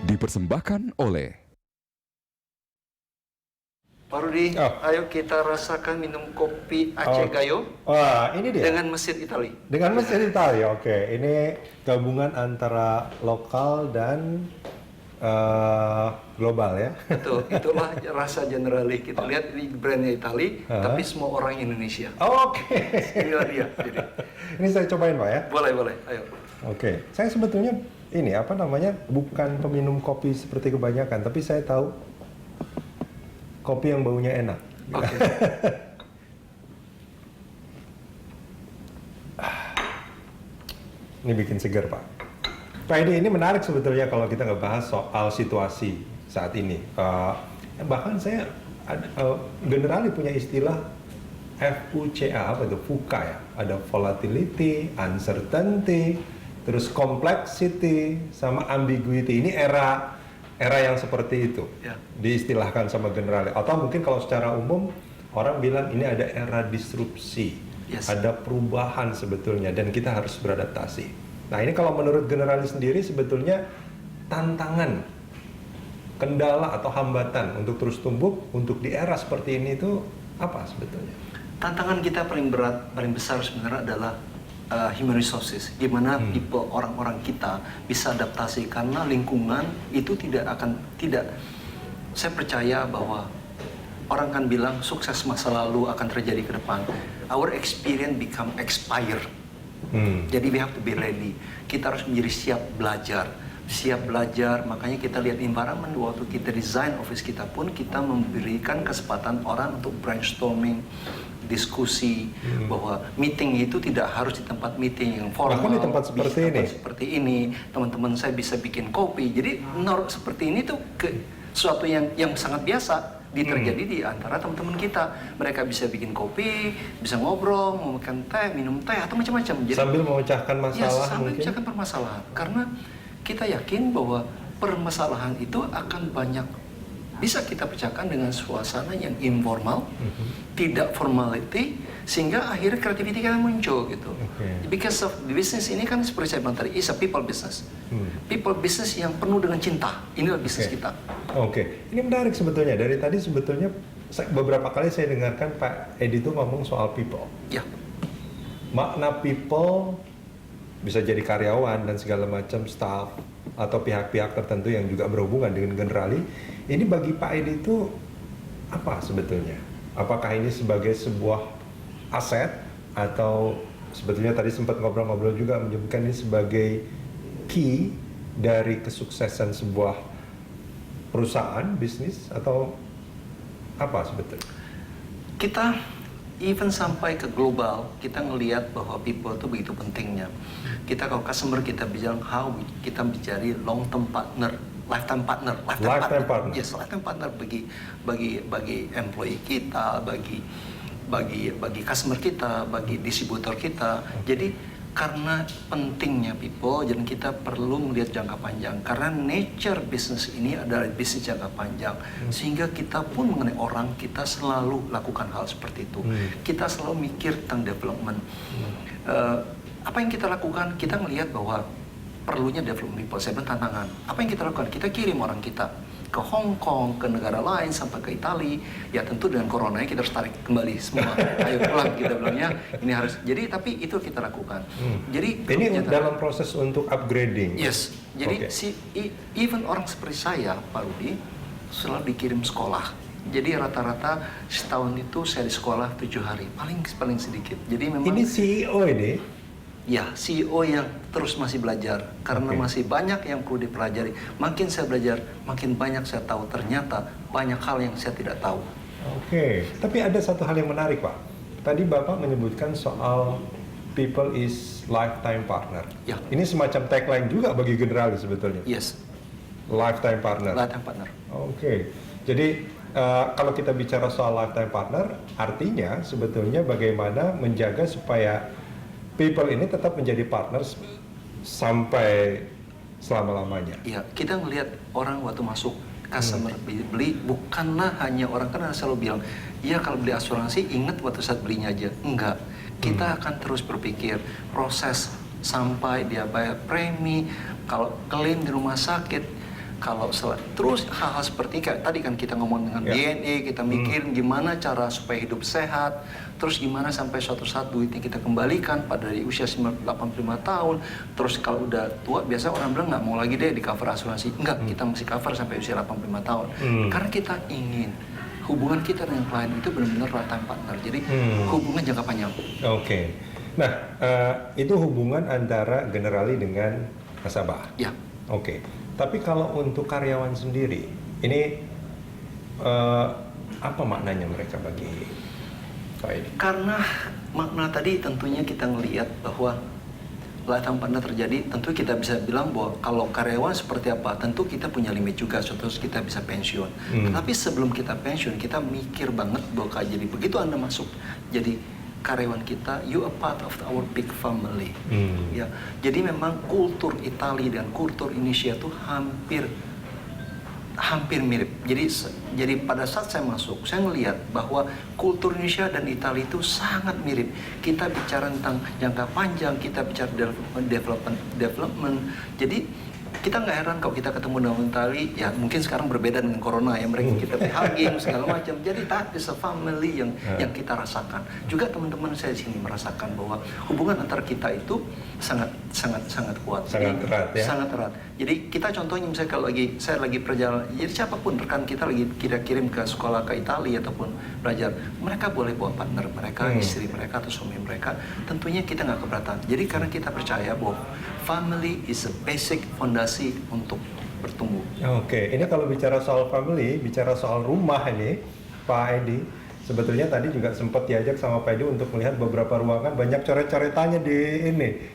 Dipersembahkan oleh Pak Rudi, ayo kita rasakan minum kopi Aceh Gayo Wah, ini dia. dengan mesin Itali. Dengan mesin Itali, oke. Ini gabungan antara lokal dan global ya. Betul, itulah rasa generali. Kita lihat ini brandnya Itali, tapi semua orang Indonesia. Oke. Inilah dia. Jadi. Ini saya cobain Pak ya. Boleh, ayo. Oke. Saya sebetulnya ini apa namanya bukan peminum kopi seperti kebanyakan, tapi saya tahu kopi yang baunya enak. Oke. Ini bikin segar Pak. Pak Edi, ini menarik sebetulnya kalau kita ngebahas soal situasi saat ini. Bahkan saya generali punya istilah FUCA, apa itu? FUCA ya. Ada volatility, uncertainty, terus complexity, sama ambiguity. Ini era yang seperti itu Ya. diistilahkan sama generali. Atau mungkin kalau secara umum orang bilang ini ada era disrupsi, Yes. ada perubahan sebetulnya dan kita harus beradaptasi. Nah ini kalau menurut generalis sendiri sebetulnya tantangan, kendala atau hambatan untuk terus tumbuh untuk di era seperti ini itu apa sebetulnya? Tantangan kita paling berat, paling besar sebenarnya adalah human resources. Gimana people, orang-orang kita bisa adaptasi karena lingkungan itu tidak. Saya percaya bahwa orang kan bilang sukses masa lalu akan terjadi ke depan. Our experience become expire. Jadi we have to be ready. Kita harus menjadi siap belajar. Makanya kita lihat environment waktu kita design office kita pun kita memberikan kesempatan orang untuk brainstorming, diskusi, bahwa meeting itu tidak harus di tempat meeting yang formal. Bahkan di tempat seperti ini. Teman-teman saya bisa bikin kopi. Jadi seperti ini tuh sesuatu yang sangat biasa terjadi di antara teman-teman kita. Mereka bisa bikin kopi, bisa ngobrol, mau makan teh, minum teh, atau macam-macam. Sambil memecahkan masalah sambil mungkin? memecahkan permasalahan. Karena kita yakin bahwa permasalahan itu akan banyak bisa kita pecahkan dengan suasana yang informal, tidak formality, sehingga akhirnya kreativitas kita muncul gitu. Because of the business ini kan seperti saya bilang tadi, is a people business. People business yang penuh dengan cinta. Inilah bisnis kita. Oke, ini menarik sebetulnya. Dari tadi sebetulnya beberapa kali saya dengarkan Pak Edi itu ngomong soal people. Ya. Makna people bisa jadi karyawan dan segala macam staff atau pihak-pihak tertentu yang juga berhubungan dengan generali. Ini bagi Pak Edi itu apa sebetulnya? Apakah ini sebagai sebuah aset atau sebetulnya tadi sempat ngobrol-ngobrol juga menyebutkan ini sebagai key dari kesuksesan sebuah perusahaan, bisnis, atau apa sebetulnya? Kita even sampai ke global, kita ngelihat bahwa people itu begitu pentingnya. Kita kalau customer kita bilang how kita mencari long term partner, lifetime partner. Yes, lifetime partner bagi employee kita, bagi customer kita, bagi distributor kita. Jadi karena pentingnya people, dan kita perlu melihat jangka panjang. Karena nature bisnis ini adalah bisnis jangka panjang. Sehingga kita pun mengenai orang, kita selalu lakukan hal seperti itu. Kita selalu mikir tentang development. Apa yang kita lakukan? Kita melihat bahwa perlunya development people. Saya bilang tantangan. Apa yang kita lakukan? Kita kirim orang kita ke Hong Kong, ke negara lain, sampai ke Italia. Ya tentu dengan corona kita harus tarik kembali semua. Ayo pulang, kita bilangnya. Ini harus. Jadi tapi itu kita lakukan. Jadi ini dalam proses untuk upgrading. Yes. Jadi even orang seperti saya, Pak Rudi, selalu dikirim sekolah. Jadi rata-rata setahun itu saya di sekolah 7 hari, paling sedikit. Jadi memang ini CEO ini. Ya, CEO yang terus masih belajar karena masih banyak yang perlu dipelajari. Makin saya belajar, makin banyak saya tahu. Ternyata banyak hal yang saya tidak tahu. Tapi ada satu hal yang menarik Pak. Tadi Bapak menyebutkan soal people is lifetime partner. Ya. Ini semacam tagline juga bagi generalis sebetulnya. Yes. Lifetime partner. Lifetime partner. Jadi kalau kita bicara soal lifetime partner, artinya sebetulnya bagaimana menjaga supaya people ini tetap menjadi partners sampai selama-lamanya. Iya, kita ngelihat orang waktu masuk customer beli, bukanlah hanya orang kan selalu bilang, iya kalau beli asuransi ingat waktu saat belinya aja. Enggak, kita akan terus berpikir proses sampai dia bayar premi, kalau klaim di rumah sakit, Kalau terus hal-hal seperti kayak tadi kan kita ngomong dengan DNA, kita mikirin gimana cara supaya hidup sehat, terus gimana sampai suatu saat duitnya kita kembalikan pada di usia 85 tahun, terus kalau udah tua biasa orang bilang nggak mau lagi deh di cover asuransi, enggak, kita masih cover sampai usia 85 tahun, karena kita ingin hubungan kita dengan klien itu benar-benar lifetime partner, jadi hubungan jangka panjang. Oke. Nah, itu hubungan antara Generali dengan nasabah. Ya. Oke. Tapi kalau untuk karyawan sendiri, ini apa maknanya mereka bagi Pak Edi? Karena makna tadi tentunya kita ngelihat bahwa lifetime partner terjadi, tentu kita bisa bilang bahwa kalau karyawan seperti apa, tentu kita punya limit juga, terus kita bisa pensiun. Tapi sebelum kita pensiun, kita mikir banget bahwa jadi begitu Anda masuk jadi karyawan kita, you a part of our big family. Ya, jadi memang kultur Italia dan kultur Indonesia itu hampir mirip. Jadi pada saat saya masuk, saya melihat bahwa kultur Indonesia dan Italia itu sangat mirip. Kita bicara tentang jangka panjang, kita bicara development. Jadi kita nggak heran kalau kita ketemu dengan Italia, ya mungkin sekarang berbeda dengan Corona ya, mereka kita hugging segala macam. Jadi that is a family yang kita rasakan. Juga teman-teman saya di sini merasakan bahwa hubungan antara kita itu sangat kuat. Sangat erat ya. Sangat erat. Jadi kita contohnya misalnya kalau saya lagi perjalanan, jadi siapapun rekan kita lagi kita kirim ke sekolah ke Italia ataupun belajar, mereka boleh bawa partner mereka, istri mereka atau suami mereka. Tentunya kita nggak keberatan. Jadi karena kita percaya bahwa family is a basic fondasi untuk bertumbuh. Oke, ini kalau bicara soal family, bicara soal rumah ini, Pak Edi, sebetulnya tadi juga sempat diajak sama Pak Edi untuk melihat beberapa ruangan, banyak coret-coretannya di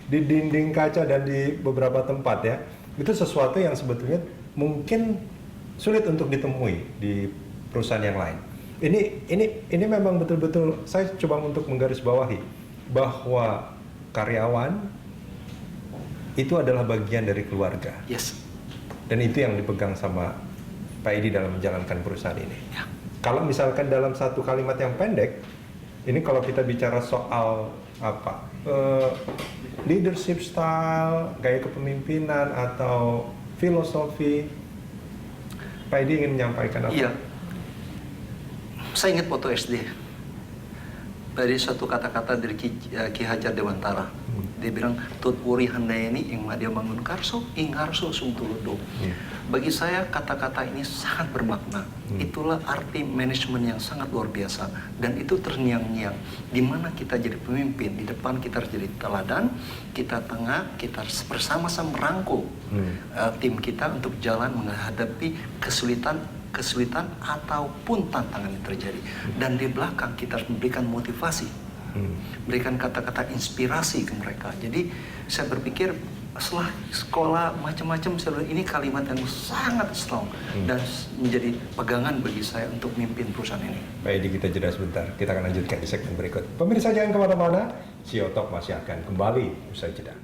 dinding kaca dan di beberapa tempat ya. Itu sesuatu yang sebetulnya mungkin sulit untuk ditemui di perusahaan yang lain. Ini memang betul-betul saya coba untuk menggarisbawahi bahwa karyawan itu adalah bagian dari keluarga. Yes. Dan itu yang dipegang sama Pak Edi dalam menjalankan perusahaan ini. Ya. Kalau misalkan dalam satu kalimat yang pendek, ini kalau kita bicara soal apa, leadership style, gaya kepemimpinan atau filosofi, Pak Edi ingin menyampaikan apa? Iya. Saya ingat foto SD. Dari suatu kata-kata dari Ki Hajar Dewantara. Dia bilang, "Tut wuri handayani ing madya bangun karso, ing karso sung tuludo." Bagi saya kata-kata ini sangat bermakna. Itulah arti manajemen yang sangat luar biasa. Dan itu terngiang-ngiang. Di mana kita jadi pemimpin, di depan kita harus jadi teladan, kita tengah, kita harus bersama-sama merangkul tim kita untuk jalan menghadapi kesulitan ataupun tantangan yang terjadi. Dan di belakang kita harus memberikan motivasi, berikan kata-kata inspirasi ke mereka. Jadi saya berpikir setelah sekolah macam-macam, ini kalimat yang sangat strong dan menjadi pegangan bagi saya untuk memimpin perusahaan ini. Pak Edi, kita jeda sebentar. Kita akan lanjutkan di segmen berikut. Pemirsa jangan kemana-mana, CEO Talk masih akan kembali usai jeda.